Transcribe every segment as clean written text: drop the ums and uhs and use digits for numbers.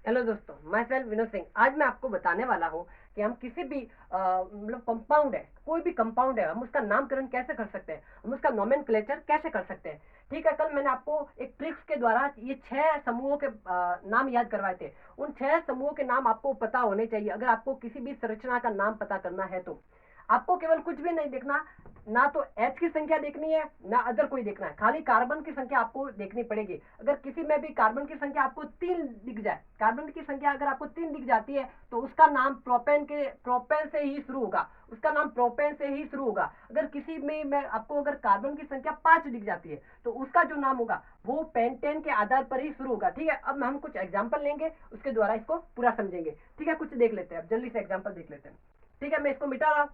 Hello दोस्तों, मैं self Vinod Singh. आज मैं आपको बताने वाला हूँ कि हम किसी भी मतलब कंपाउंड है, कोई भी कंपाउंड है, हम उसका नामकरण कैसे कर सकते हैं, हम उसका नोमेनक्लेचर कैसे कर सकते हैं। ठीक है, कल मैंने आपको एक ट्रिक्स के द्वारा ये 6 समूहों के नाम याद करवाए थे। उन 6 समूहों के नाम आपको पता होने चाहिए अगर आपको किसी भी संरचना का नाम पता करना है। तो आपको केवल कुछ भी नहीं देखना, ना तो एच की संख्या देखनी है, ना अदर कोई देखना है, खाली कार्बन की संख्या आपको देखनी पड़ेगी। अगर किसी में भी कार्बन की संख्या आपको 3 दिख जाए, कार्बन की संख्या अगर आपको 3 दिख जाती है तो उसका नाम प्रोपेन से ही शुरू होगा, उसका नाम प्रोपेन से ही शुरू होगा। अगर किसी में आपको अगर कार्बन की संख्या 5 दिख जाती है तो उसका जो नाम होगा वो पेंटेन के आधार पर ही शुरू होगा। ठीक है, अब हम कुछ एग्जाम्पल लेंगे, उसके द्वारा इसको पूरा समझेंगे। ठीक है, कुछ देख लेते हैं, अब जल्दी से एग्जाम्पल देख लेते हैं। ठीक है, मैं इसको मिटा रहा हूं।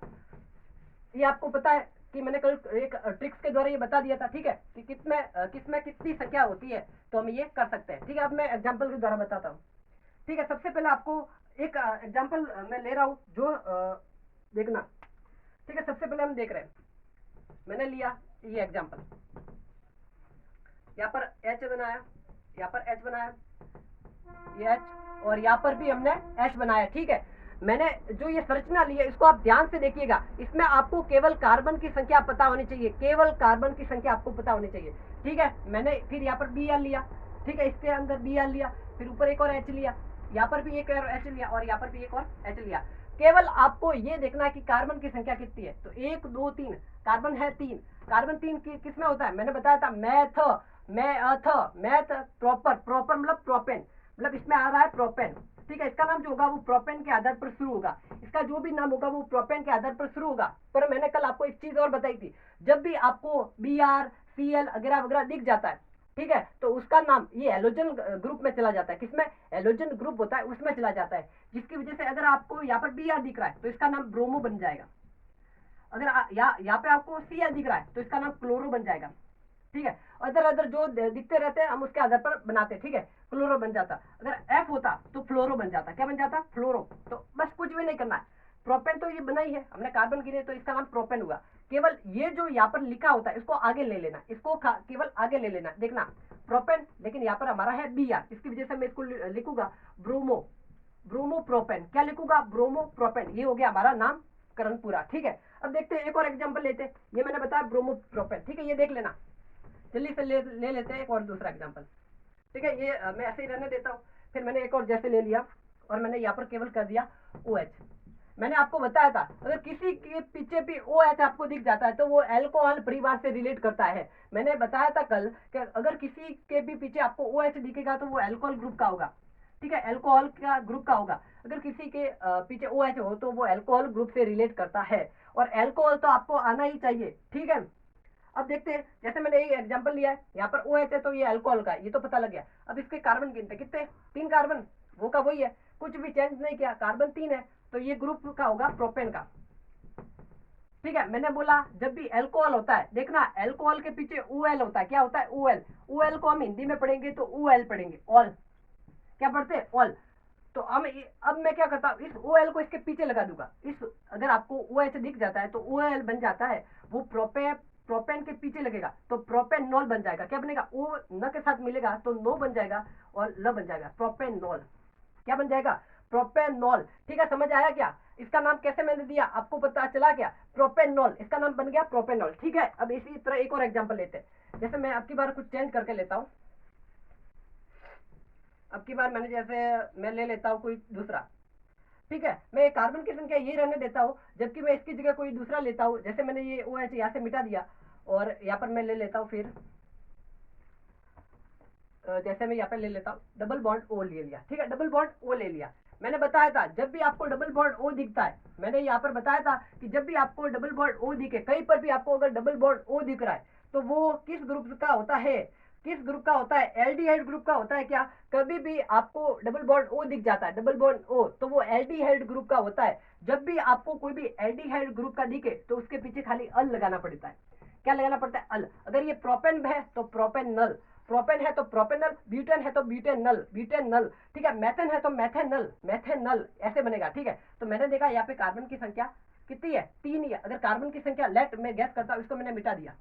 ये आपको पता है कि मैंने कल एक ट्रिक्स के द्वारा ये बता दिया था। ठीक है, कि किसमें कितनी संख्या होती है तो हम ये कर सकते हैं। ठीक है, अब मैं एग्जांपल के द्वारा बताता हूँ। ठीक है, सबसे पहले आपको एक एग्जांपल मैं ले रहा हूँ जो देखना। ठीक है, सबसे पहले हम देख रहे हैं, मैंने लिया ये एग्जांपल, यहाँ पर एच बनाया, यहाँ पर एच बनाया, ये एच, और यहाँ पर भी हमने एच बनाया। ठीक है, मैंने जो ये संरचना ली है इसको आप ध्यान से देखिएगा। इसमें आपको केवल कार्बन की संख्या पता होनी चाहिए, केवल कार्बन की संख्या आपको पता होनी चाहिए। ठीक है, मैंने फिर यहाँ पर बी आर लिया। ठीक है, इसके अंदर बी आर लिया, फिर ऊपर एक और एच लिया, यहाँ पर भी एक और एच लिया, और यहाँ पर भी एक और एच लिया। केवल आपको ये देखना है कि कार्बन की संख्या कितनी है। तो 1 2 3, कार्बन है 3। कार्बन 3 किस में होता है, मैंने बताया था मैथ प्रॉपर, प्रॉपर मतलब प्रोपेन, मतलब इसमें आ रहा है प्रोपेन। ठीक है, इसका नाम जो होगा वो प्रोपेन के आधार पर शुरू होगा, इसका जो भी नाम होगा वो प्रोपेन के आधार पर शुरू होगा। पर मैंने कल आपको एक चीज और बताई थी, जब भी आपको बी आर सी एल वगैरह वगैरह दिख जाता है, ठीक है, तो उसका नाम ये एलोजन ग्रुप में चला जाता है। किसमें, एलोजन ग्रुप होता है उसमें चला जाता है, जिसकी वजह से अगर आपको यहाँ पर बी आर दिख रहा है तो इसका नाम ब्रोमो बन जाएगा। अगर यहाँ पे आपको सी एल दिख रहा है तो इसका नाम क्लोरो बन जाएगा। ठीक है, अदर अदर जो दिखते रहते हैं हम उसके आधार पर बनाते हैं। ठीक है, क्लोरो बन जाता, अगर एफ होता तो फ्लोरो बन जाता। क्या बन जाता, फ्लोरो। तो बस कुछ भी नहीं करना है, प्रोपेन तो ये बना ही है, हमने कार्बन गिने तो इसका नाम प्रोपेन हुआ। केवल ये जो यहाँ पर लिखा होता है इसको आगे ले लेना, इसको केवल आगे ले लेना। देखना प्रोपेन, लेकिन यहाँ पर हमारा है बी आर, इसकी वजह से मैं इसको लिखूंगा ब्रोमो, ब्रोमो प्रोपेन। क्या लिखूंगा, ब्रोमो प्रोपेन। ये हो गया हमारा नामकरण पूरा। ठीक है, अब देखते हैं एक और एग्जाम्पल लेते हैं। ये मैंने बताया ब्रोमो प्रोपेन। ठीक है, ये देख लेना, जल्दी से ले लेते हैं एक और दूसरा एग्जाम्पल। ठीक है, ये मैं ऐसे ही रहने देता हूँ। फिर मैंने एक और जैसे ले लिया और मैंने यहाँ पर केवल कर दिया ओ एच। मैंने आपको बताया था अगर किसी के पीछे भी ओ एच आपको दिख जाता है तो वो एल्कोहल परिवार से रिलेट करता है। मैंने बताया था कल कि अगर किसी के भी पीछे आपको ओ एच दिखेगा तो वो एल्कोहल ग्रुप का होगा। ठीक है, एल्कोहल का ग्रुप का होगा। अगर किसी के पीछे ओ एच हो तो वो एल्कोहल ग्रुप से रिलेट करता है, और एल्कोहल तो आपको आना ही चाहिए। ठीक है, अब देखते हैं, जैसे मैंने ये एग्जांपल लिया है, यहाँ पर ओ एच है तो ये अल्कोहल का है, ये तो पता लग गया। अब इसके कार्बन गिनते कितने, 3 कार्बन, वो का वही है, कुछ भी चेंज नहीं किया, कार्बन 3 है तो ये ग्रुप का होगा प्रोपेन का। ठीक है, मैंने बोला जब भी अल्कोहल होता है, देखना अल्कोहल के पीछे ओ एल होता है। क्या होता है, ओ एल। ओ एल को हम हिंदी में पढ़ेंगे तो ओ एल पढ़ेंगे, ऑल। क्या पढ़ते हैं, ऑल। तो अब मैं क्या करता हूँ, इस ओ एल को इसके पीछे लगा दूंगा। इस अगर आपको ओ एच दिख जाता है तो ओ एल बन जाता है, वो प्रोपेन के पीछे लगेगा तो प्रोपेनॉल बन जाएगा। क्या बनेगा, ओ न के साथ मिलेगा तो नो बन जाएगा और ल बन जाएगा, प्रोपेनॉल। क्या बन जाएगा, प्रोपेनॉल। ठीक है, समझ आया क्या, इसका नाम कैसे मैंने दिया आपको पता चला क्या, प्रोपेनॉल, इसका नाम बन गया प्रोपेनॉल। ठीक है, अब इसी तरह एक और एग्जांपल लेते हैं। जैसे मैं अब की बार कुछ चेंज करके लेता हूँ। अब की बार मैंने जैसे मैं ले लेता हूँ कोई दूसरा। ठीक है, मैं कार्बन की संख्या ये रहने देता हूँ, जबकि मैं इसकी जगह कोई दूसरा लेता हूँ। जैसे मैंने ये ओ एच यहाँ से मिटा दिया और यहाँ पर मैं ले लेता हूँ, फिर जैसे मैं यहाँ पे ले लेता हूँ डबल बॉन्ड ओ ले लिया। ठीक है, डबल बॉन्ड ओ ले लिया। मैंने बताया था जब भी आपको डबल बॉन्ड ओ दिखता है, मैंने यहाँ पर बताया था कि जब भी आपको डबल बॉन्ड ओ दिखे, कहीं पर भी आपको अगर डबल बॉन्ड ओ दिख रहा है तो वो किस ग्रुप का होता है, किस ग्रुप का होता है, एल्डिहाइड ग्रुप का होता है। क्या कभी भी आपको डबल बॉन्ड ओ दिख जाता है, डबल बॉन्ड ओ, तो वो एल्डिहाइड ग्रुप का होता है। जब भी आपको कोई भी एल्डिहाइड ग्रुप का दिखे तो उसके पीछे खाली अल लगाना पड़ता है। क्या लगाना पड़ता है, अल। अगर ये प्रोपेन है तो प्रोपेनल, प्रोपेन है तो प्रोपेनल, ब्यूटेन है तो ब्यूटेनल, ब्यूटेनल। ठीक है, मैथेन है तो मैथेनल, मैथेनल, ऐसे बनेगा। ठीक है, तो मैंने देखा यहाँ पे कार्बन की संख्या कितनी है, 3 ही है। अगर कार्बन की संख्या लेट में गैस करता हूँ, इसको मैंने मिटा दिया।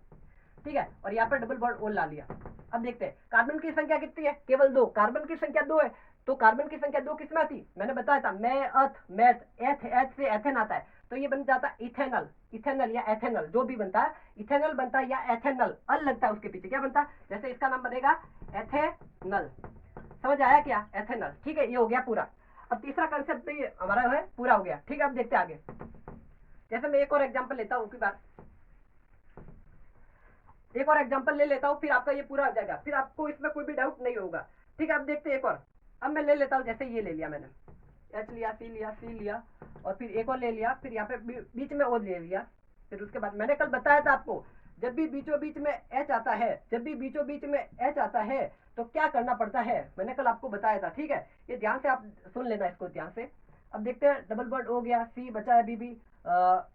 ठीक है, और यहाँ पर डबल बॉन्ड ओ ला लिया। अब देखते हैं कार्बन की संख्या कितनी है, केवल 2, कार्बन की संख्या 2 है तो कार्बन की संख्या 2 किसमें आती, मैंने बताया था मैथ, एथ से एथेन आता है, तो ये बन जाता है इथेनल, इथेनल या एथेनल, जो भी बनता है, इथेनल बनता है या एथेनल, अल लगता है उसके पीछे, क्या बनता है, जैसे इसका नाम बनेगा एथेनल। समझ आया क्या, एथेनल। ठीक है, ये हो गया पूरा। अब तीसरा कंसेप्ट ये हमारा है पूरा हो गया। ठीक है, अब देखते हैं आगे। जैसे मैं एक और एग्जांपल लेता हूँ, एक और एग्जांपल ले लेता हूँ, फिर आपका ये पूरा हो जाएगा, फिर आपको इसमें कोई भी डाउट नहीं होगा। ठीक है, अब देखते हैं एक और। अब मैं ले लेता हूँ, जैसे ये ले लिया मैंने, एच लिया, सी लिया, सी लिया, और फिर एक और ले लिया, फिर यहाँ पे बीच में ओ ले लिया। फिर उसके बाद मैंने कल बताया था आपको, जब भी बीचों बीच में एच आता है, जब भी बीचों बीच में एच आता है तो क्या करना पड़ता है, मैंने कल आपको बताया था। ठीक है, ये ध्यान से आप सुन लेना इसको ध्यान से। अब देखते हैं, डबल बॉन्ड हो गया, सी बचा है अभी भी,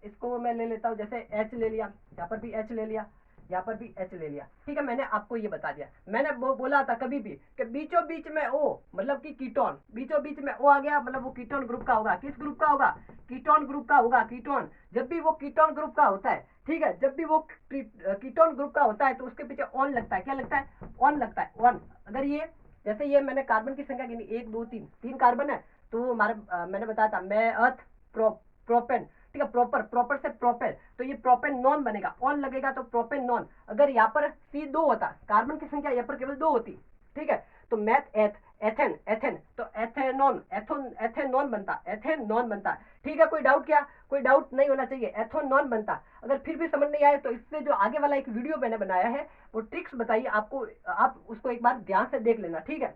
इसको मैं ले लेता हूँ, जैसे एच ले लिया, यहाँ पर भी एच ले लिया, यहाँ पर भी एच ले लिया। ठीक है, मैंने आपको ये बता दिया। मैंने बोला था कभी भी कि बीचों बीच में ओ मतलब कि कीटोन, बीचों बीच में ओ आ गया मतलब वो कीटोन ग्रुप का होगा। किस ग्रुप का होगा, कीटोन ग्रुप का होगा। कीटोन, जब भी वो कीटोन ग्रुप का होता है, ठीक है, जब भी वो कीटोन ग्रुप का होता है तो उसके पीछे ऑन लगता है, क्या लगता है, ऑन लगता है, ऑन। अगर ये जैसे ये मैंने कार्बन की संख्या गिनी, 1 2 3, 3 कार्बन है, तो हमारे मैंने बताया था मैथ प्रोपेन। ठीक है, प्रॉपर से प्रोपेन, तो ये प्रोपेन नॉन बनेगा, ऑन लगेगा तो प्रोपेन नॉन। अगर यहाँ पर C2 होता, कार्बन की संख्या यहाँ पर केवल 2 होती, ठीक है, तो मैथ एथेन, तो एथेनॉन, एथेनॉन बनता, एथेनॉन बनता। ठीक है, कोई डाउट क्या, कोई डाउट नहीं होना चाहिए, एथेनॉन बनता। अगर फिर भी समझ नहीं आए तो इससे जो आगे वाला एक वीडियो मैंने बनाया है वो ट्रिक्स बताइए आपको, आप उसको एक बार ध्यान से देख लेना। ठीक है,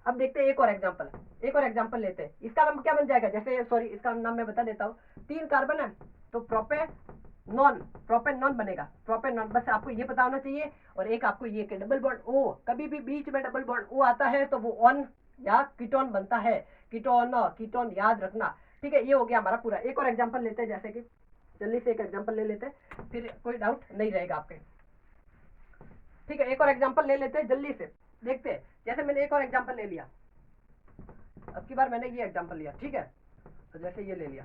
अब देखते हैं एक और एग्जांपल लेते हैं। इसका नाम क्या बन जाएगा, जैसे सॉरी इसका नाम मैं बता देता हूँ। 3 कार्बन है तो प्रोपेन नॉन बनेगा, प्रोपेन नॉन। बस आपको ये पता होना चाहिए। और एक आपको ये कि डबल बॉन्ड ओ, कभी भी बीच में डबल बॉन्ड ओ आता है तो वो ऑन या कीटोन बनता है, कीटोन याद रखना। ठीक है, ये हो गया हमारा पूरा। एक और एग्जाम्पल लेते हैं, जैसे कि जल्दी से एक एग्जाम्पल ले लेते हैं, फिर कोई डाउट नहीं रहेगा आपके। ठीक है, एक और एग्जाम्पल ले लेते हैं, जल्दी से देखते हैं। जैसे मैंने एक और एग्जाम्पल ले लिया, अब की बार मैंने ये एग्जाम्पल लिया। ठीक है, तो जैसे ये ले लिया,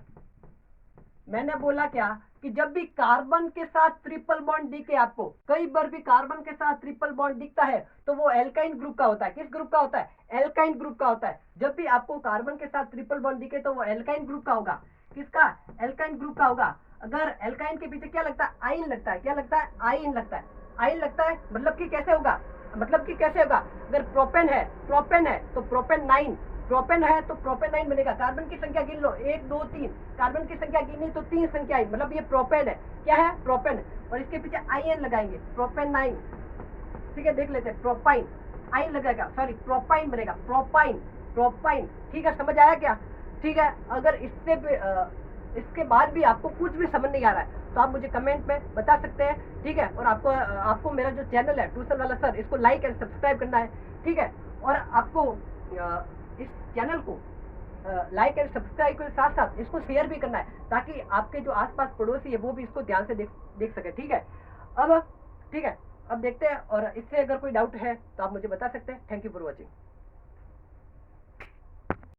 मैंने बोला क्या कि जब भी कार्बन के साथ ट्रिपल बॉन्ड दिखे आपको, कई बार भी कार्बन के साथ ट्रिपल बॉन्ड दिखता है तो वो एल्काइन ग्रुप का होता है। किस ग्रुप का होता है, एल्काइन ग्रुप का होता है। जब भी आपको कार्बन के साथ ट्रिपल बॉन्ड दिखे तो वो एल्काइन ग्रुप का होगा। किसका, एल्काइन ग्रुप का होगा। अगर एल्काइन के पीछे क्या लगता है, आइन लगता है, क्या लगता है, आइन लगता है, आइन लगता है। मतलब कि कैसे होगा, अगर प्रोपेन है तो प्रोपेन 9, प्रोपेन है तो प्रोपेन 9 बनेगा। कार्बन की संख्या गिन लो, 1 2 3, कार्बन की संख्या गिनी तो 3 संख्या आई, मतलब ये प्रोपेन है। क्या है, प्रोपेन, और इसके पीछे आईएन लगाएंगे, प्रोपेन 9। ठीक है, देख लेते हैं, प्रोपाइन, आइन लगेगा, सॉरी प्रोपाइन बनेगा, प्रोपाइन। ठीक है, समझ आया क्या। ठीक है, अगर इसके बाद भी आपको कुछ भी समझ नहीं आ रहा है तो आप मुझे कमेंट में बता सकते हैं। ठीक है, और आपको मेरा जो चैनल है ट्यूशन वाला सर, इसको लाइक एंड सब्सक्राइब करना है। ठीक है, और आपको इस चैनल को लाइक एंड सब्सक्राइब के साथ साथ इसको शेयर भी करना है, ताकि आपके जो आसपास पड़ोसी है वो भी इसको ध्यान से देख सके। ठीक है, अब देखते हैं, और इससे अगर कोई डाउट है तो आप मुझे बता सकते हैं। Thank you for watching.